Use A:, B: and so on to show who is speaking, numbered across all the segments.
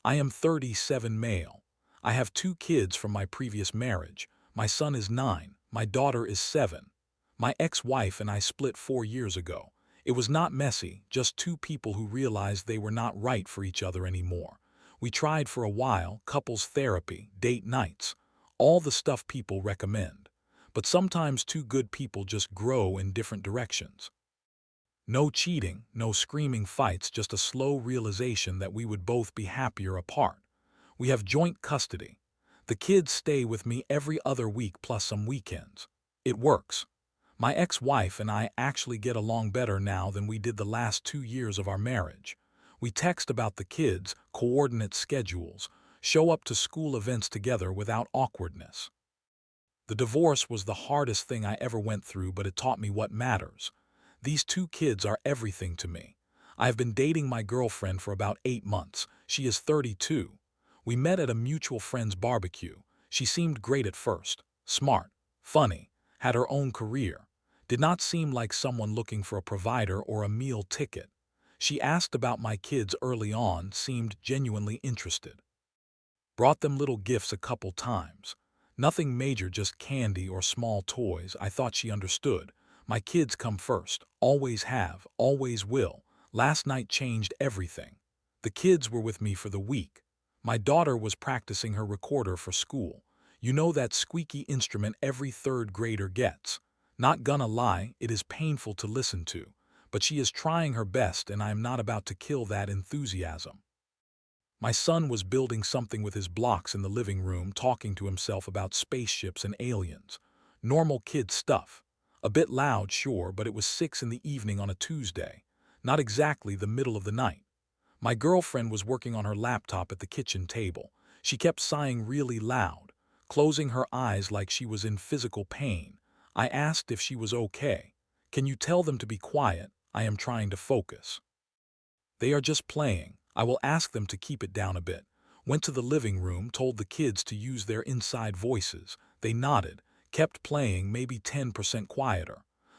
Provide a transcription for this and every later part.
A: I am 37 male. I have 2 kids from my previous marriage. My son is 9. My daughter is 7. My ex-wife and I split 4 years ago. It was not messy, just 2 people who realized they were not right for each other anymore. We tried for a while, couples therapy, date nights, all the stuff people recommend. But sometimes 2 good people just grow in different directions. No cheating, no screaming fights, just a slow realization that we would both be happier apart. We have joint custody. The kids stay with me every other week plus some weekends. It works. My ex-wife and I actually get along better now than we did the last 2 years of our marriage. We text about the kids, coordinate schedules, show up to school events together without awkwardness. The divorce was the hardest thing I ever went through, but it taught me what matters. These 2 kids are everything to me. I have been dating my girlfriend for about 8 months. She is 32. We met at a mutual friend's barbecue. She seemed great at first. Smart, funny, had her own career. Did not seem like someone looking for a provider or a meal ticket. She asked about my kids early on, seemed genuinely interested. Brought them little gifts a couple times. Nothing major, just candy or small toys. I thought she understood. My kids come first. Always have, always will. Last night changed everything. The kids were with me for the week. My daughter was practicing her recorder for school. You know, that squeaky instrument every 3rd grader gets. Not gonna lie, it is painful to listen to. But she is trying her best, and I am not about to kill that enthusiasm. My son was building something with his blocks in the living room, talking to himself about spaceships and aliens. Normal kid stuff. A bit loud, sure, but it was 6 in the evening on a Tuesday. Not exactly the middle of the night. My girlfriend was working on her laptop at the kitchen table. She kept sighing really loud, closing her eyes like she was in physical pain. I asked if she was okay. Can you tell them to be quiet? I am trying to focus. They are just playing. I will ask them to keep it down a bit. Went to the living room, told the kids to use their inside voices. They nodded, kept playing, maybe 10% quieter.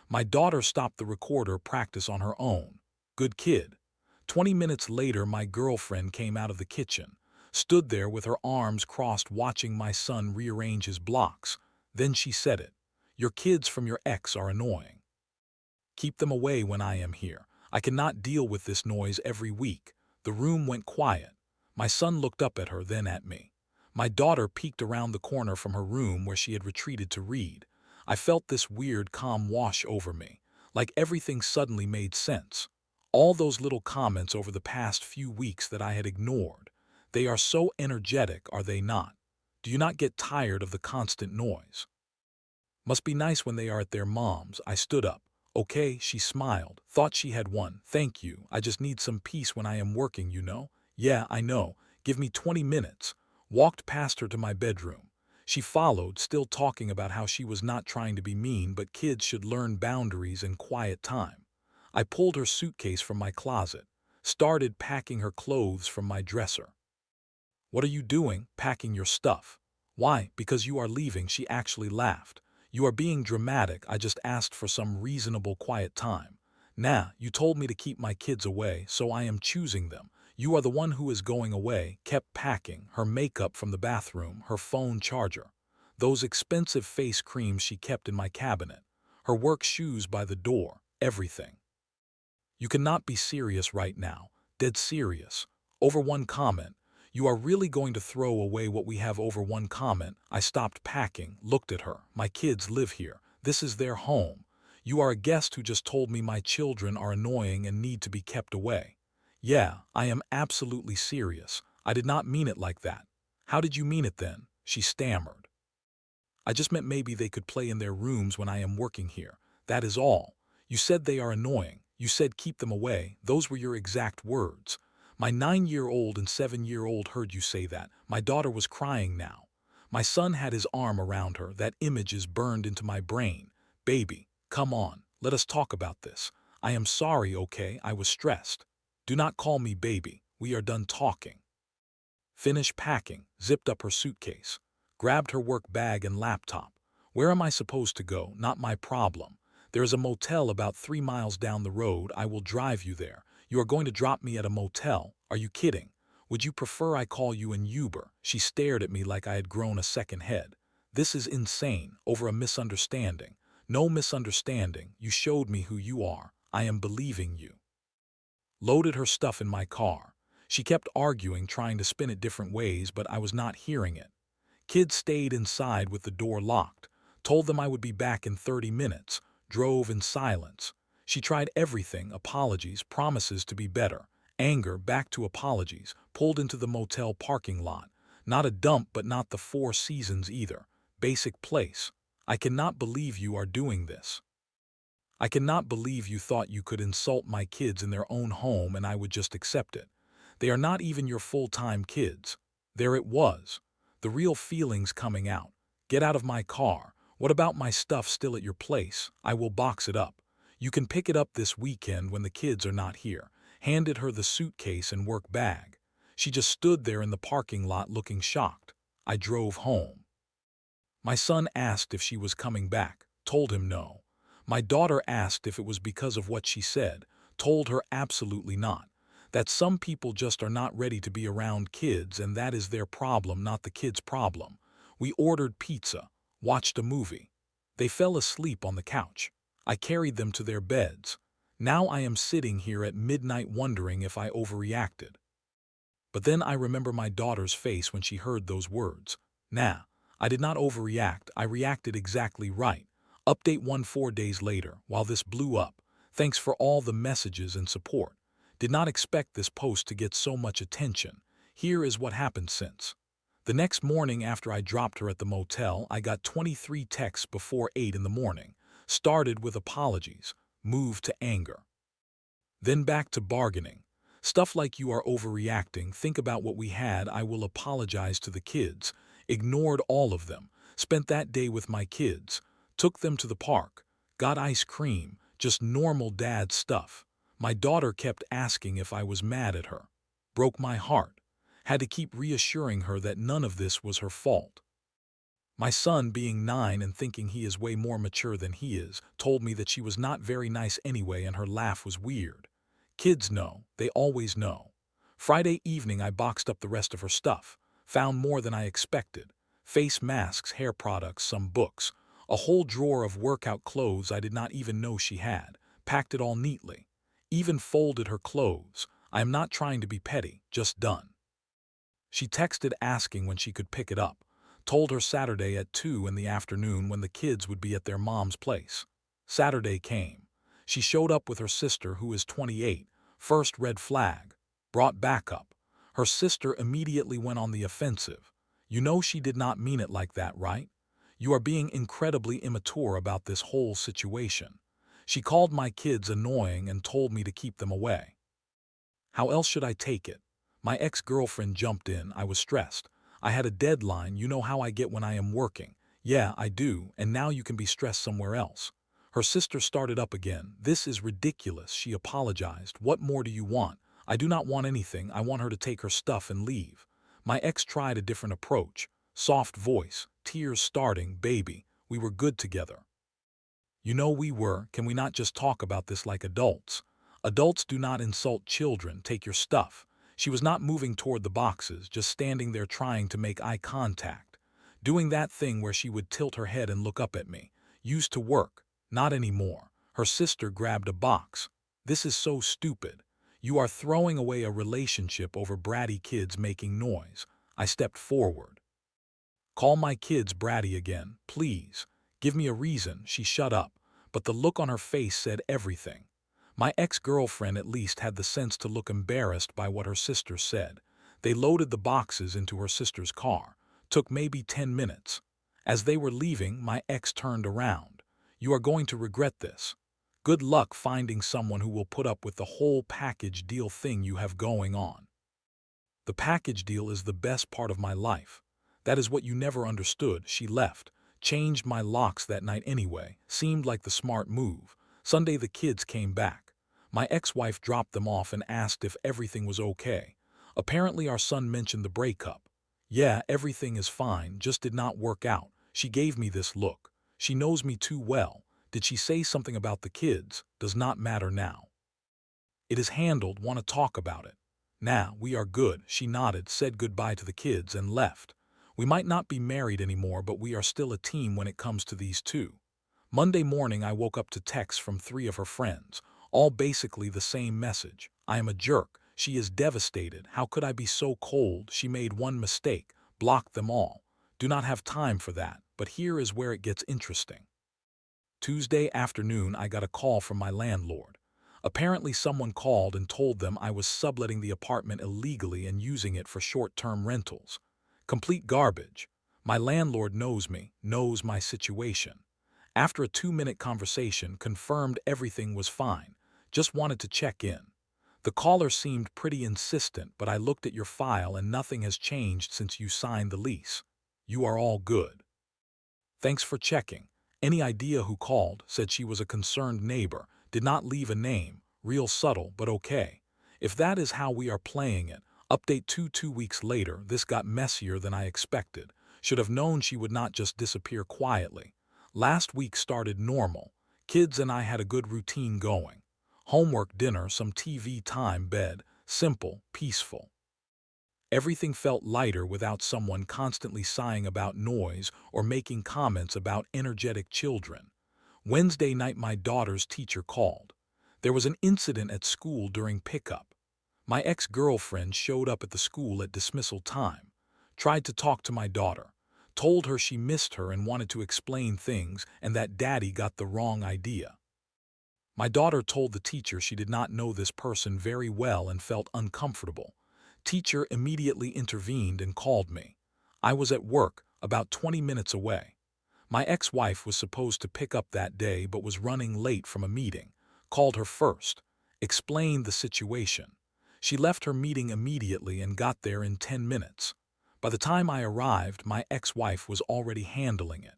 A: My daughter stopped the recorder, practice on her own. Good kid. 20 minutes later, my girlfriend came out of the kitchen, stood there with her arms crossed watching my son rearrange his blocks. Then she said it. Your kids from your ex are annoying. Keep them away when I am here. I cannot deal with this noise every week. The room went quiet. My son looked up at her, then at me. My daughter peeked around the corner from her room where she had retreated to read. I felt this weird calm wash over me, like everything suddenly made sense. All those little comments over the past few weeks that I had ignored. They are so energetic, are they not? Do you not get tired of the constant noise? Must be nice when they are at their mom's. I stood up. Okay, she smiled. Thought she had won. Thank you. I just need some peace when I am working, you know? Yeah, I know. Give me 20 minutes. Walked past her to my bedroom. She followed, still talking about how she was not trying to be mean, but kids should learn boundaries and quiet time. I pulled her suitcase from my closet, started packing her clothes from my dresser. What are you doing, packing your stuff? Why? Because you are leaving, she actually laughed. You are being dramatic. I just asked for some reasonable quiet time. Nah, you told me to keep my kids away, so I am choosing them. You are the one who is going away. Kept packing, her makeup from the bathroom, her phone charger. Those expensive face creams she kept in my cabinet. Her work shoes by the door, everything. You cannot be serious right now. Dead serious. Over one comment. You are really going to throw away what we have over one comment? I stopped packing, looked at her. My kids live here. This is their home. You are a guest who just told me my children are annoying and need to be kept away. Yeah, I am absolutely serious. I did not mean it like that. How did you mean it then? She stammered. I just meant maybe they could play in their rooms when I am working here. That is all. You said they are annoying. You said keep them away. Those were your exact words. My 9-year-old and 7-year-old heard you say that. My daughter was crying now. My son had his arm around her. That image is burned into my brain. Baby, come on. Let us talk about this. I am sorry, okay? I was stressed. Do not call me baby. We are done talking. Finished packing, zipped up her suitcase, grabbed her work bag and laptop. Where am I supposed to go? Not my problem. There is a motel about 3 miles down the road. I will drive you there. You are going to drop me at a motel? Are you kidding? Would you prefer I call you an Uber? She stared at me like I had grown a second head. This is insane, over a misunderstanding. No misunderstanding, you showed me who you are. I am believing you. Loaded her stuff in my car. She kept arguing, trying to spin it different ways, but I was not hearing it. Kids stayed inside with the door locked. Told them I would be back in 30 minutes. Drove in silence. She tried everything, apologies, promises to be better. Anger, back to apologies. Pulled into the motel parking lot. Not a dump, but not the Four Seasons either. Basic place. I cannot believe you are doing this. I cannot believe you thought you could insult my kids in their own home and I would just accept it. They are not even your full-time kids. There it was. The real feelings coming out. Get out of my car. What about my stuff still at your place? I will box it up. You can pick it up this weekend when the kids are not here. Handed her the suitcase and work bag. She just stood there in the parking lot looking shocked. I drove home. My son asked if she was coming back. Told him no. My daughter asked if it was because of what she said. Told her absolutely not. That some people just are not ready to be around kids and that is their problem, not the kids' problem. We ordered pizza, watched a movie. They fell asleep on the couch. I carried them to their beds. Now I am sitting here at midnight wondering if I overreacted. But then I remember my daughter's face when she heard those words. Nah, I did not overreact. I reacted exactly right. Update 4 days later, while this blew up. Thanks for all the messages and support. Did not expect this post to get so much attention. Here is what happened since. The next morning after I dropped her at the motel, I got 23 texts before 8 in the morning. Started with apologies, moved to anger. Then back to bargaining. Stuff like you are overreacting, think about what we had, I will apologize to the kids. Ignored all of them. Spent that day with my kids. Took them to the park. Got ice cream, just normal dad stuff. My daughter kept asking if I was mad at her. Broke my heart. Had to keep reassuring her that none of this was her fault. My son, being 9 and thinking he is way more mature than he is, told me that she was not very nice anyway and her laugh was weird. Kids know, they always know. Friday evening I boxed up the rest of her stuff. Found more than I expected. Face masks, hair products, some books. A whole drawer of workout clothes I did not even know she had. Packed it all neatly. Even folded her clothes. I am not trying to be petty, just done. She texted asking when she could pick it up. Told her Saturday at 2 in the afternoon when the kids would be at their mom's place. Saturday came. She showed up with her sister who is 28. First red flag. Brought backup. Her sister immediately went on the offensive. You know she did not mean it like that, right? You are being incredibly immature about this whole situation. She called my kids annoying and told me to keep them away. How else should I take it? My ex-girlfriend jumped in. I was stressed. I had a deadline. You know how I get when I am working. Yeah, I do, and now you can be stressed somewhere else. Her sister started up again. This is ridiculous. She apologized. What more do you want? I do not want anything. I want her to take her stuff and leave. My ex tried a different approach. Soft voice, tears starting, baby, we were good together. You know we were. Can we not just talk about this like adults? Adults do not insult children. Take your stuff. She was not moving toward the boxes, just standing there trying to make eye contact. Doing that thing where she would tilt her head and look up at me. Used to work. Not anymore. Her sister grabbed a box. This is so stupid. You are throwing away a relationship over bratty kids making noise. I stepped forward. Call my kids bratty again, please. Give me a reason. She shut up, but the look on her face said everything. My ex-girlfriend at least had the sense to look embarrassed by what her sister said. They loaded the boxes into her sister's car. Took maybe 10 minutes. As they were leaving, my ex turned around. You are going to regret this. Good luck finding someone who will put up with the whole package deal thing you have going on. The package deal is the best part of my life. That is what you never understood. She left. Changed my locks that night anyway. Seemed like the smart move. Sunday the kids came back. My ex-wife dropped them off and asked if everything was okay. Apparently our son mentioned the breakup. Yeah, everything is fine, just did not work out. She gave me this look. She knows me too well. Did she say something about the kids? Does not matter now. It is handled, want to talk about it. "Nah, we are good," she nodded, said goodbye to the kids, and left. We might not be married anymore, but we are still a team when it comes to these two. Monday morning, I woke up to texts from 3 of her friends, all basically the same message. "I am a jerk. She is devastated. How could I be so cold? She made one mistake. Block them all. Do not have time for that." But here is where it gets interesting. Tuesday afternoon, I got a call from my landlord. Apparently someone called and told them I was subletting the apartment illegally and using it for short-term rentals. Complete garbage. My landlord knows me, knows my situation. After a 2-minute conversation, confirmed everything was fine. Just wanted to check in. The caller seemed pretty insistent, but I looked at your file and nothing has changed since you signed the lease. You are all good. Thanks for checking. Any idea who called? Said she was a concerned neighbor. Did not leave a name. Real subtle, but okay. If that is how we are playing it, update 2 weeks later, this got messier than I expected. Should have known she would not just disappear quietly. Last week started normal. Kids and I had a good routine going. Homework, dinner, some TV time, bed. Simple, peaceful. Everything felt lighter without someone constantly sighing about noise or making comments about energetic children. Wednesday night, my daughter's teacher called. There was an incident at school during pickup. My ex-girlfriend showed up at the school at dismissal time. Tried to talk to my daughter. Told her she missed her and wanted to explain things and that daddy got the wrong idea. My daughter told the teacher she did not know this person very well and felt uncomfortable. Teacher immediately intervened and called me. I was at work, about 20 minutes away. My ex-wife was supposed to pick up that day but was running late from a meeting. Called her first. Explained the situation. She left her meeting immediately and got there in 10 minutes. By the time I arrived, my ex-wife was already handling it.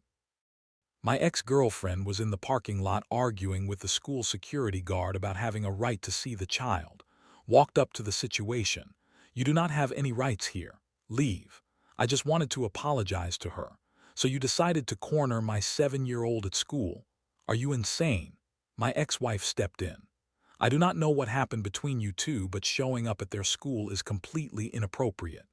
A: My ex-girlfriend was in the parking lot arguing with the school security guard about having a right to see the child. Walked up to the situation. "You do not have any rights here. Leave." I just wanted to apologize to her. "So you decided to corner my 7-year-old at school? Are you insane?" My ex-wife stepped in. "I do not know what happened between you two, but showing up at their school is completely inappropriate.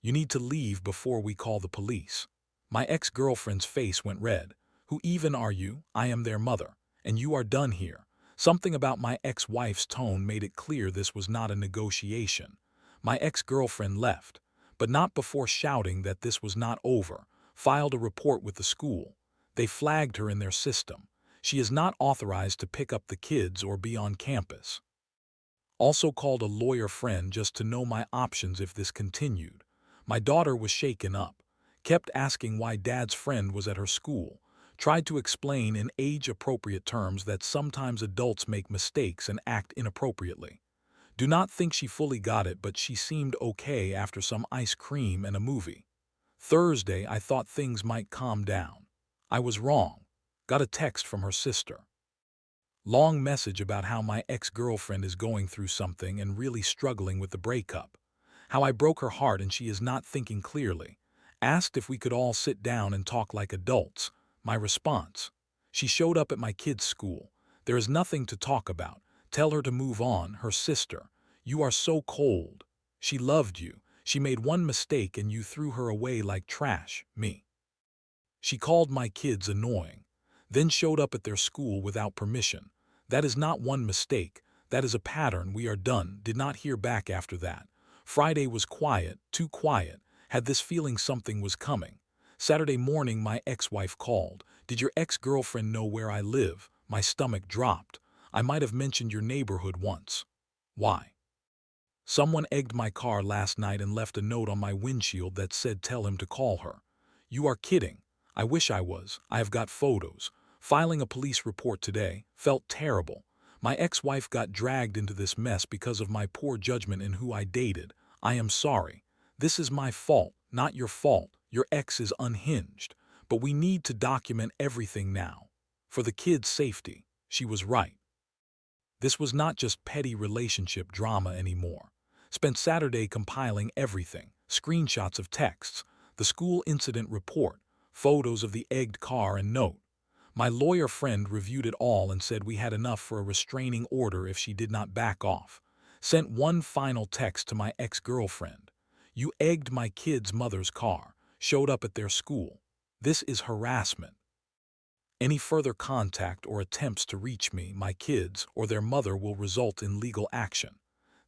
A: You need to leave before we call the police." My ex-girlfriend's face went red. "Who even are you? I am their mother, and you are done here." Something about my ex-wife's tone made it clear this was not a negotiation. My ex-girlfriend left, but not before shouting that this was not over. Filed a report with the school. They flagged her in their system. She is not authorized to pick up the kids or be on campus. Also called a lawyer friend just to know my options if this continued. My daughter was shaken up. Kept asking why dad's friend was at her school. Tried to explain in age-appropriate terms that sometimes adults make mistakes and act inappropriately. Do not think she fully got it, but she seemed okay after some ice cream and a movie. Thursday, I thought things might calm down. I was wrong. Got a text from her sister. Long message about how my ex-girlfriend is going through something and really struggling with the breakup. How I broke her heart and she is not thinking clearly. Asked if we could all sit down and talk like adults. My response: "She showed up at my kid's school. There is nothing to talk about. Tell her to move on." Her sister: "You are so cold. She loved you. She made one mistake and you threw her away like trash." Me: "She called my kids annoying. Then showed up at their school without permission. That is not one mistake. That is a pattern. We are done." Did not hear back after that. Friday was quiet, too quiet. Had this feeling something was coming. Saturday morning, my ex-wife called. "Did your ex-girlfriend know where I live?" My stomach dropped. "I might have mentioned your neighborhood once." Why? "Someone egged my car last night and left a note on my windshield that said tell him to call her." You are kidding. I wish I was. I have got photos. Filing a police report today. Felt terrible. My ex-wife got dragged into this mess because of my poor judgment in who I dated. I am sorry. This is my fault, not your fault. Your ex is unhinged. But we need to document everything now. For the kids' safety. She was right. This was not just petty relationship drama anymore. Spent Saturday compiling everything. Screenshots of texts, the school incident report, photos of the egged car and note. My lawyer friend reviewed it all and said we had enough for a restraining order if she did not back off. Sent one final text to my ex-girlfriend. You egged my kid's mother's car, showed up at their school. This is harassment. Any further contact or attempts to reach me, my kids, or their mother will result in legal action.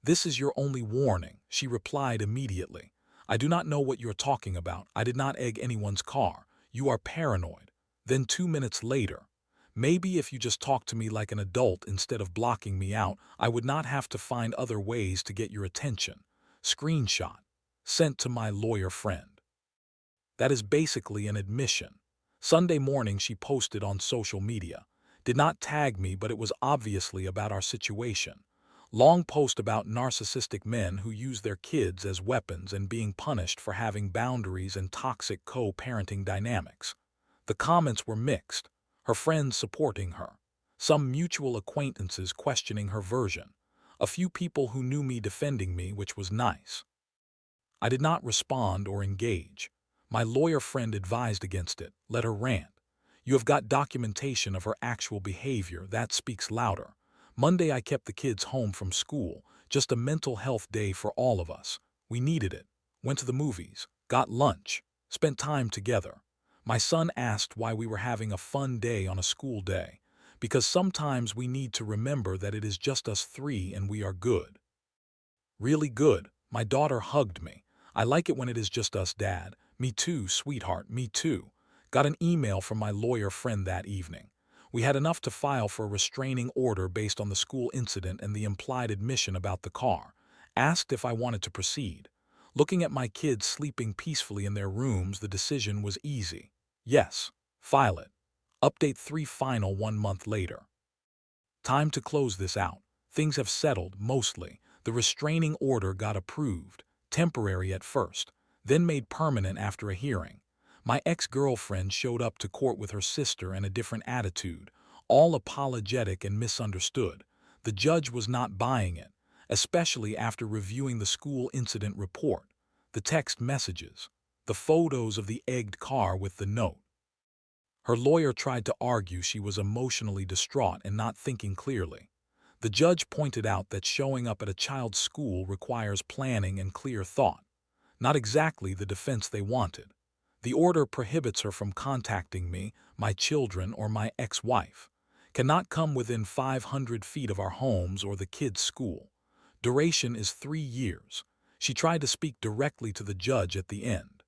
A: This is your only warning, she replied immediately. I do not know what you're talking about. I did not egg anyone's car. You are paranoid. Then 2 minutes later, maybe if you just talked to me like an adult instead of blocking me out, I would not have to find other ways to get your attention. Screenshot. Sent to my lawyer friend. That is basically an admission. Sunday morning she posted on social media. Did not tag me, but it was obviously about our situation. Long post about narcissistic men who use their kids as weapons and being punished for having boundaries and toxic co-parenting dynamics. The comments were mixed, her friends supporting her, some mutual acquaintances questioning her version, a few people who knew me defending me, which was nice. I did not respond or engage. My lawyer friend advised against it, let her rant. You have got documentation of her actual behavior, that speaks louder. Monday I kept the kids home from school, just a mental health day for all of us. We needed it. Went to the movies, got lunch, spent time together. My son asked why we were having a fun day on a school day, because sometimes we need to remember that it is just us three and we are good. Really good. My daughter hugged me. I like it when it is just us, Dad. Me too, sweetheart, me too. Got an email from my lawyer friend that evening. We had enough to file for a restraining order based on the school incident and the implied admission about the car. Asked if I wanted to proceed. Looking at my kids sleeping peacefully in their rooms, the decision was easy. Yes, file it. Update 3 final 1 month later. Time to close this out. Things have settled, mostly. The restraining order got approved, temporary at first, then made permanent after a hearing. My ex-girlfriend showed up to court with her sister and a different attitude, all apologetic and misunderstood. The judge was not buying it, especially after reviewing the school incident report, the text messages, the photos of the egged car with the note. Her lawyer tried to argue she was emotionally distraught and not thinking clearly. The judge pointed out that showing up at a child's school requires planning and clear thought. Not exactly the defense they wanted. The order prohibits her from contacting me, my children, or my ex-wife. Cannot come within 500 feet of our homes or the kids' school. Duration is 3 years. She tried to speak directly to the judge at the end.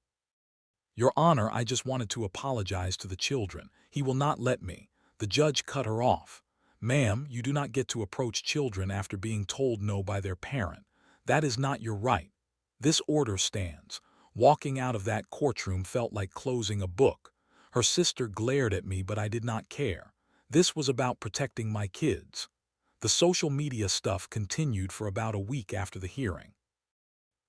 A: Your Honor, I just wanted to apologize to the children. He will not let me. The judge cut her off. Ma'am, you do not get to approach children after being told no by their parent. That is not your right. This order stands. Walking out of that courtroom felt like closing a book. Her sister glared at me, but I did not care. This was about protecting my kids. The social media stuff continued for about a week after the hearing.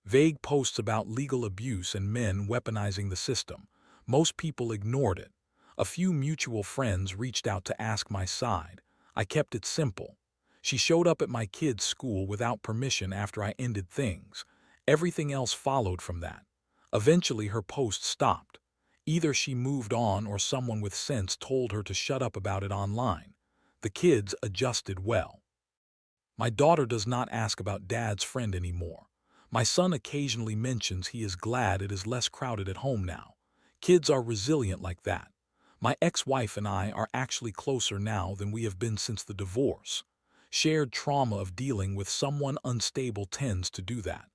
A: Vague posts about legal abuse and men weaponizing the system. Most people ignored it. A few mutual friends reached out to ask my side. I kept it simple. She showed up at my kids' school without permission after I ended things. Everything else followed from that. Eventually her post stopped. Either she moved on or someone with sense told her to shut up about it online. The kids adjusted well. My daughter does not ask about Dad's friend anymore. My son occasionally mentions he is glad it is less crowded at home now. Kids are resilient like that. My ex-wife and I are actually closer now than we have been since the divorce. Shared trauma of dealing with someone unstable tends to do that.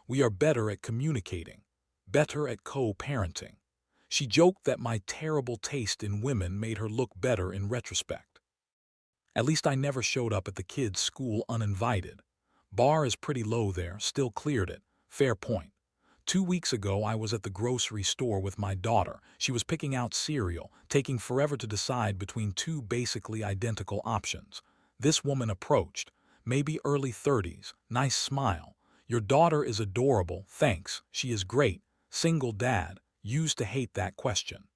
A: We are better at communicating, better at co-parenting. She joked that my terrible taste in women made her look better in retrospect. At least I never showed up at the kids' school uninvited. Bar is pretty low there, still cleared it. Fair point. 2 weeks ago I was at the grocery store with my daughter. She was picking out cereal, taking forever to decide between 2 basically identical options. This woman approached, maybe early 30s, nice smile. Your daughter is adorable, thanks, she is great. Single dad, used to hate that question.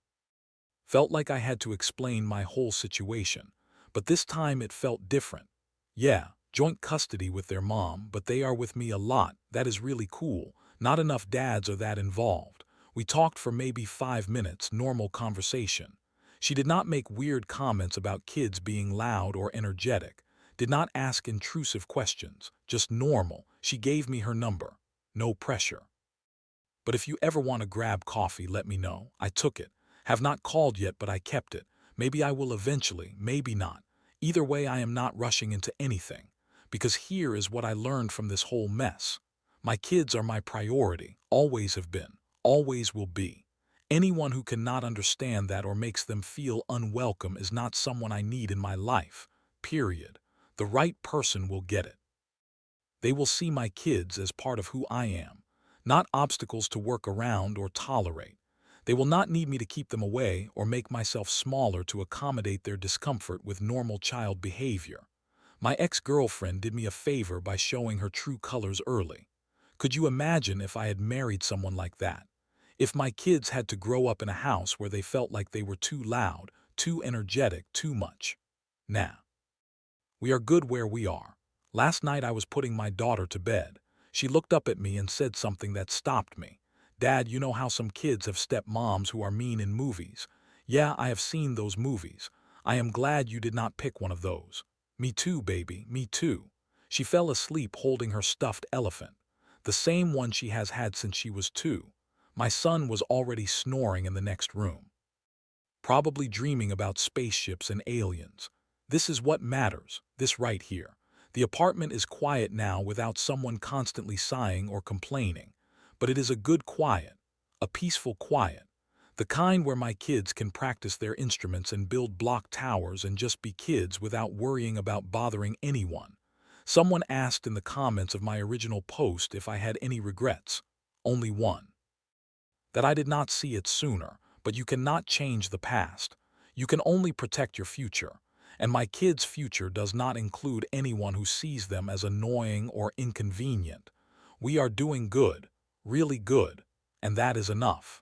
A: Felt like I had to explain my whole situation, but this time it felt different. Yeah, joint custody with their mom, but they are with me a lot. That is really cool. Not enough dads are that involved. We talked for maybe 5 minutes, normal conversation. She did not make weird comments about kids being loud or energetic. Did not ask intrusive questions, just normal. She gave me her number. No pressure. But if you ever want to grab coffee, let me know. I took it. Have not called yet, but I kept it. Maybe I will eventually, maybe not. Either way, I am not rushing into anything. Because here is what I learned from this whole mess. My kids are my priority, always have been, always will be. Anyone who cannot understand that or makes them feel unwelcome is not someone I need in my life. Period. The right person will get it. They will see my kids as part of who I am, not obstacles to work around or tolerate. They will not need me to keep them away or make myself smaller to accommodate their discomfort with normal child behavior. My ex-girlfriend did me a favor by showing her true colors early. Could you imagine if I had married someone like that? If my kids had to grow up in a house where they felt like they were too loud, too energetic, too much? Nah. We are good where we are. Last night I was putting my daughter to bed. She looked up at me and said something that stopped me. Dad, you know how some kids have stepmoms who are mean in movies? Yeah, I have seen those movies. I am glad you did not pick one of those. Me too, baby, me too. She fell asleep holding her stuffed elephant, the same one she has had since she was 2. My son was already snoring in the next room, probably dreaming about spaceships and aliens. This is what matters, this right here. The apartment is quiet now without someone constantly sighing or complaining, but it is a good quiet, a peaceful quiet, the kind where my kids can practice their instruments and build block towers and just be kids without worrying about bothering anyone. Someone asked in the comments of my original post if I had any regrets. Only one. That I did not see it sooner, but you cannot change the past. You can only protect your future. And my kids' future does not include anyone who sees them as annoying or inconvenient. We are doing good, really good, and that is enough.